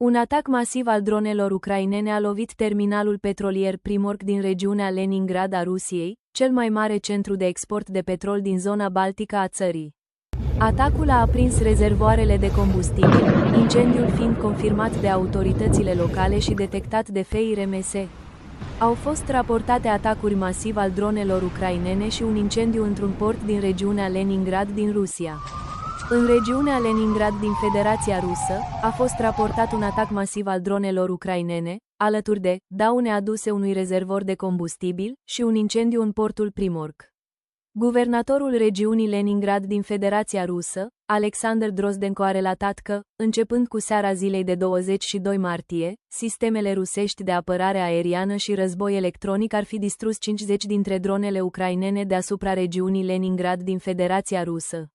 Un atac masiv al dronelor ucrainene a lovit terminalul petrolier Primorsk din regiunea Leningrad a Rusiei, cel mai mare centru de export de petrol din zona baltică a țării. Atacul a aprins rezervoarele de combustibil, incendiul fiind confirmat de autoritățile locale și detectat de FIRMS. Au fost raportate atacuri masiv al dronelor ucrainene și un incendiu într-un port din regiunea Leningrad din Rusia. În regiunea Leningrad din Federația Rusă, a fost raportat un atac masiv al dronelor ucrainene, alături de daune aduse unui rezervor de combustibil și un incendiu în portul Primorsk. Guvernatorul regiunii Leningrad din Federația Rusă, Alexander Drozdenko, a relatat că, începând cu seara zilei de 22 martie, sistemele rusești de apărare aeriană și război electronic ar fi distrus 50 dintre dronele ucrainene deasupra regiunii Leningrad din Federația Rusă.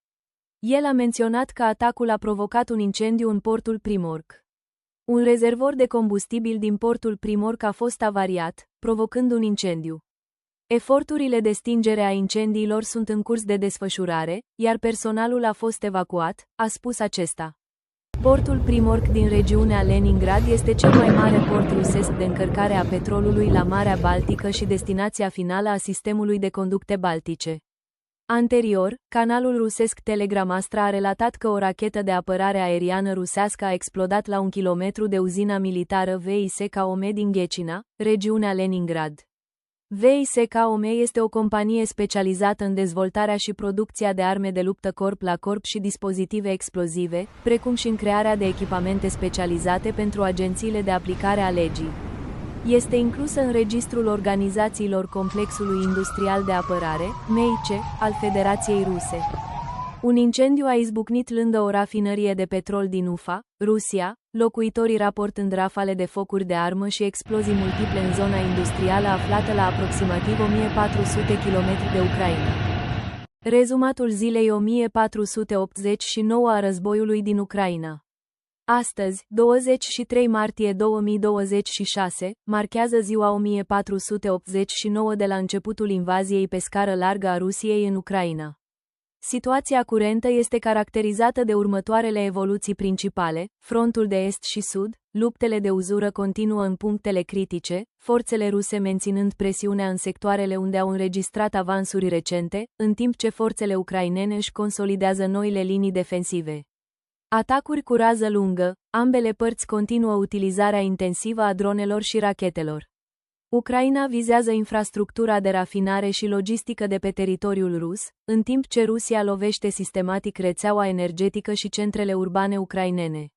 El a menționat că atacul a provocat un incendiu în portul Primorsk. Un rezervor de combustibil din portul Primorsk a fost avariat, provocând un incendiu. Eforturile de stingere a incendiilor sunt în curs de desfășurare, iar personalul a fost evacuat, a spus acesta. Portul Primorsk din regiunea Leningrad este cel mai mare port rusesc de încărcare a petrolului la Marea Baltică și destinația finală a sistemului de conducte baltice. Anterior, canalul rusesc Telegram Astra a relatat că o rachetă de apărare aeriană rusească a explodat la 1 kilometru de uzina militară VISK-OM din Ghecina, regiunea Leningrad. VISK-OM este o companie specializată în dezvoltarea și producția de arme de luptă corp la corp și dispozitive explozive, precum și în crearea de echipamente specializate pentru agențiile de aplicare a legii. Este inclusă în registrul organizațiilor Complexului Industrial de Apărare, MEIC, al Federației Ruse. Un incendiu a izbucnit lângă o rafinărie de petrol din Ufa, Rusia, locuitorii raportând rafale de focuri de armă și explozii multiple în zona industrială aflată la aproximativ 1400 km de Ucraina. Rezumatul zilei 1489 a războiului din Ucraina. Astăzi, 23 martie 2026, marchează ziua 1489 de la începutul invaziei pe scară largă a Rusiei în Ucraina. Situația curentă este caracterizată de următoarele evoluții principale: frontul de est și sud, luptele de uzură continuă în punctele critice, forțele ruse menținând presiunea în sectoarele unde au înregistrat avansuri recente, în timp ce forțele ucrainene își consolidează noile linii defensive. Atacuri cu rază lungă, ambele părți continuă utilizarea intensivă a dronelor și rachetelor. Ucraina vizează infrastructura de rafinare și logistică de pe teritoriul rus, în timp ce Rusia lovește sistematic rețeaua energetică și centrele urbane ucrainene.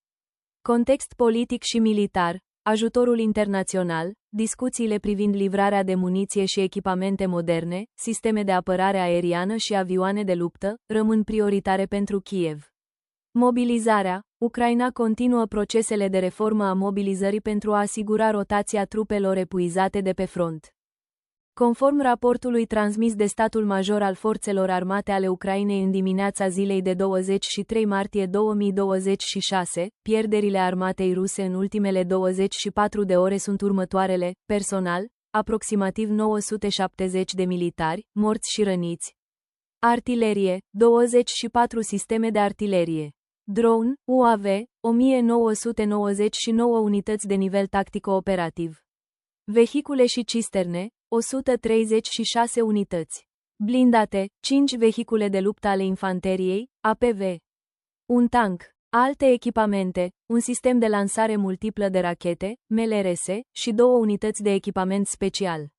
Context politic și militar, ajutorul internațional, discuțiile privind livrarea de muniție și echipamente moderne, sisteme de apărare aeriană și avioane de luptă, rămân prioritare pentru Kiev. Mobilizarea. Ucraina continuă procesele de reformă a mobilizării pentru a asigura rotația trupelor epuizate de pe front. Conform raportului transmis de statul major al forțelor armate ale Ucrainei în dimineața zilei de 23 martie 2026, pierderile armatei ruse în ultimele 24 de ore sunt următoarele: personal, aproximativ 970 de militari, morți și răniți. Artilerie, 24 sisteme de artilerie. Drone, UAV, 1999 unități de nivel tactico-operativ. Vehicule și cisterne, 136 unități. Blindate, 5 vehicule de luptă ale infanteriei, APV. Un tank, alte echipamente, un sistem de lansare multiplă de rachete, MLRS, și 2 unități de echipament special.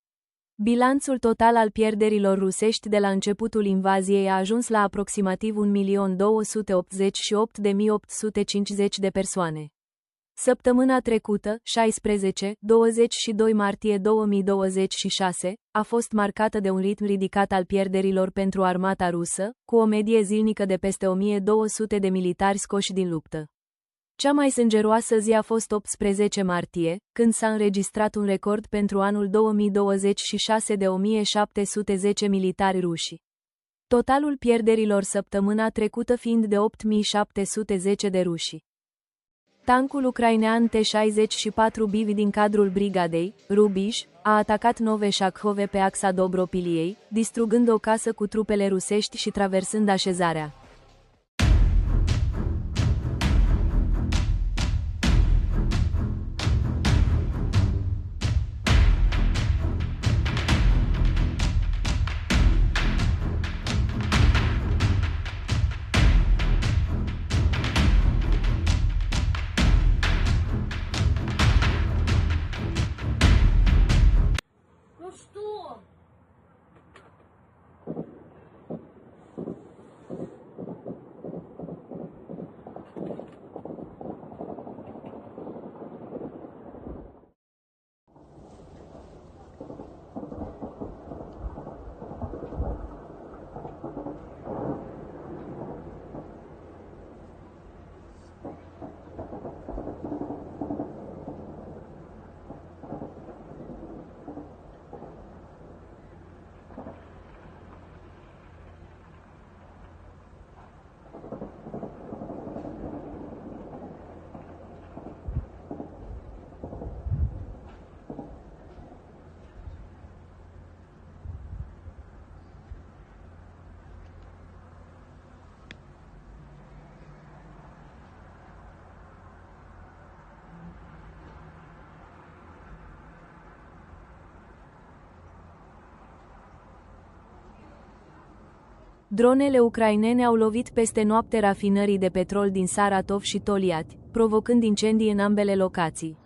Bilanțul total al pierderilor rusești de la începutul invaziei a ajuns la aproximativ 1.288.850 de persoane. Săptămâna trecută, 16-22 martie 2026, a fost marcată de un ritm ridicat al pierderilor pentru armata rusă, cu o medie zilnică de peste 1200 de militari scoși din luptă. Cea mai sângeroasă zi a fost 18 martie, când s-a înregistrat un record pentru anul 2026 de 1710 militari ruși. Totalul pierderilor săptămâna trecută fiind de 8710 de ruși. Tancul ucrainean T-64 BIV din cadrul brigadei, Rubiș, a atacat Nove Shakhove pe axa Dobropiliei, distrugând o casă cu trupele rusești și traversând așezarea. Dronele ucrainene au lovit peste noapte rafinării de petrol din Saratov și Toliat, provocând incendii în ambele locații.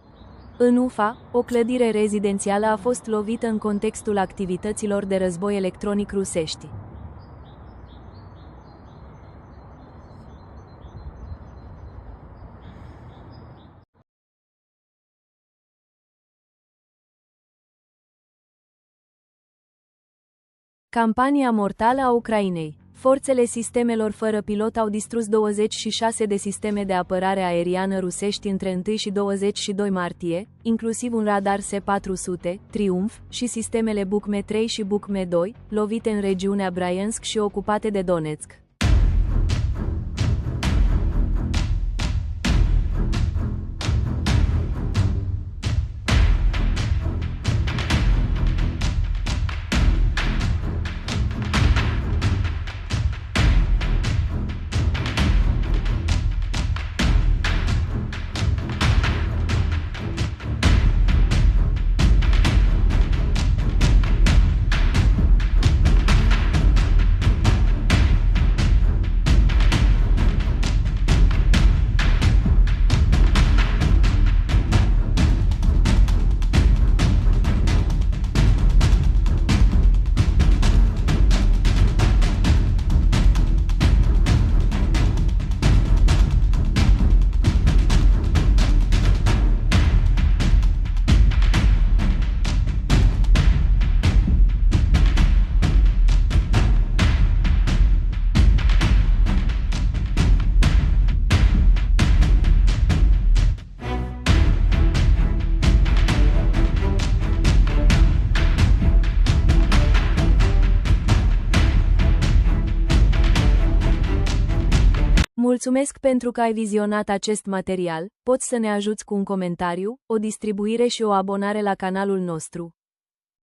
În Ufa, o clădire rezidențială a fost lovită în contextul activităților de război electronic rusești. Campania mortală a Ucrainei. Forțele sistemelor fără pilot au distrus 26 de sisteme de apărare aeriană rusești între 1 și 22 martie, inclusiv un radar S-400, Triumf, și sistemele Bukhme 3 și Bukhme 2, lovite în regiunea Bryansk și ocupate de Donetsk. Mulțumesc pentru că ai vizionat acest material, poți să ne ajuți cu un comentariu, o distribuire și o abonare la canalul nostru.